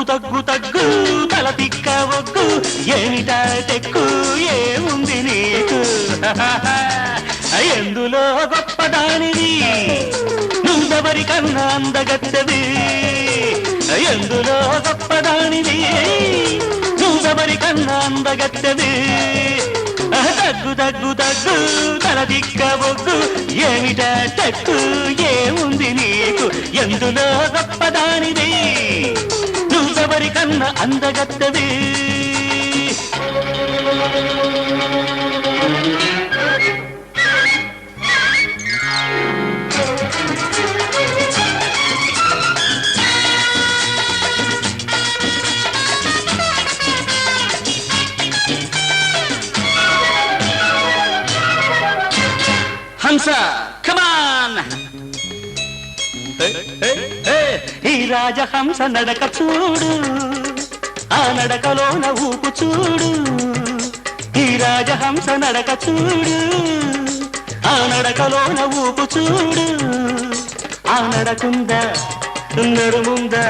తగ్గు తగ్గు తగ్గు తల తిక్క ఒగ్గు ఏమిటా తెక్కు ఏముంది నీకు ఎందులో గొప్పదానివి నువ్వెవరికన్నా అందగత్తెవి ఎందులో గొప్పదానివి నువ్వెవరికన్నా అందగత్తెవి తగ్గు తగ్గు తగ్గు తల దిక్క బొగ్గు ఏమిటా తక్కు ఏముంది నీకు ఎందులో గొప్పదానివి నువ్వెవరికన్నా అందగత్తెవి హంస కమాన్ ఈ రాజహంస నడక చూడు ఆ నడకలోన ఊపు చూడు ఈ రాజహంస నడక చూడు ఆ నడకలోన ఊపు చూడు ఆ నడకుందా నడుముందా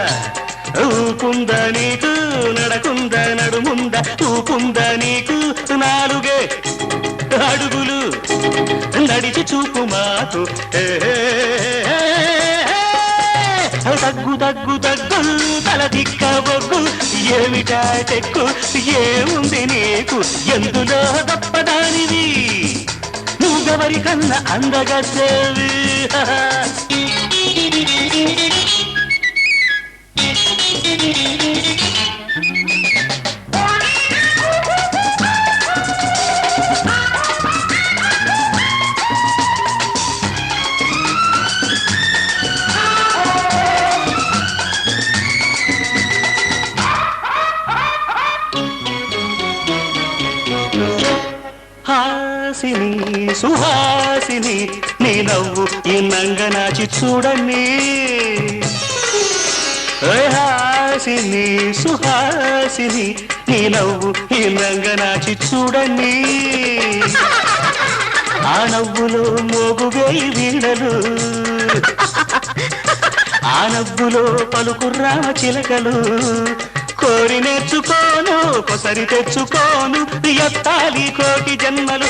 ఊపుందా నీకు నడకుందా నడుముందా ఊపుందా నీకు నాలుగే అడుగులు నడిచి చూపు మాకు తగ్గు తగ్గు తగ్గు తల దిక్క బొగ్గు ఏమిటా తెక్కు ఏముంది నీకు ఎందులో గొప్పదానివి నువ్వెవరికన్నా అందగత్తెవి హాసిని సుహాసిని నీ నవ్వు ఈ నంగనాచి చూడని హాసిని సుహాసిని నీ నవ్వు ఈ నంగనాచి చూడని ఆ నవ్వులో మోగువేయి వీణలు ఆ నవ్వులో పలుకు రామ చిలకలు కోరి నేర్చుకోను కొసరి తెచ్చుకోను ఎత్తాలి కోటి జన్మలు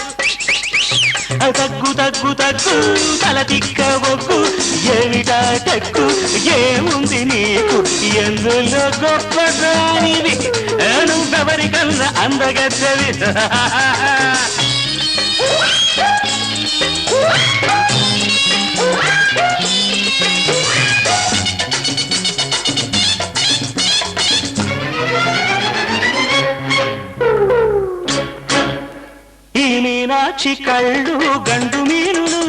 తగ్గు తగ్గు తగ్గు తల తిక్క బొగ్గు ఏమిటా తెక్కు ఏముంది నీకు ఎందులో గొప్పదానివి నువ్వెవరికన్నా అందగత్తెవి మీనాక్షి కళ్ళు గండు మీనులు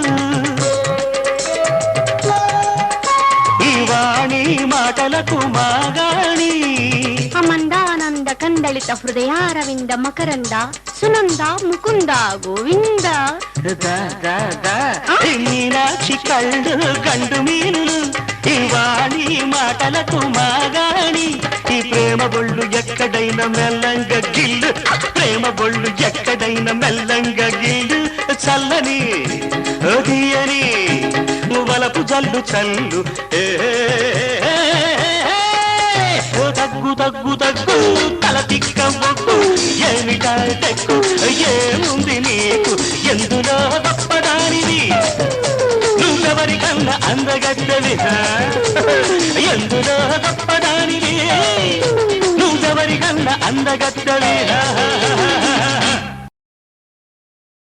ఈ వాణి మాటలకు మాగాణి అమందానంద కందళిత హృదయారవింద మకరంద సునంద ముకుంద గోవింద మీనాక్షి కళ్ళు గండు మీనులు ఈ వాణి మాటలకు మాగాణి ఈ ప్రేమ బొళ్ళు ఎక్కడైనా మెల్లంగా గిల్లు ప్రేమ బొళ్ళు ఎక్కడైనా మెల్లంగా గిల్లు చల్లని తీయని వలపు జల్లు చల్లు తగ్గు తగ్గు తగ్గు తల తిక్క బొగ్గు ఏమిటా తెక్కు ఏముంది నీకు ఎందులో గొప్పదానివి నువ్వెవరికన్నా అందగత్తెవి ఎందులో గొప్పదానివి నువ్వెవరికన్నా అందగత్తెవి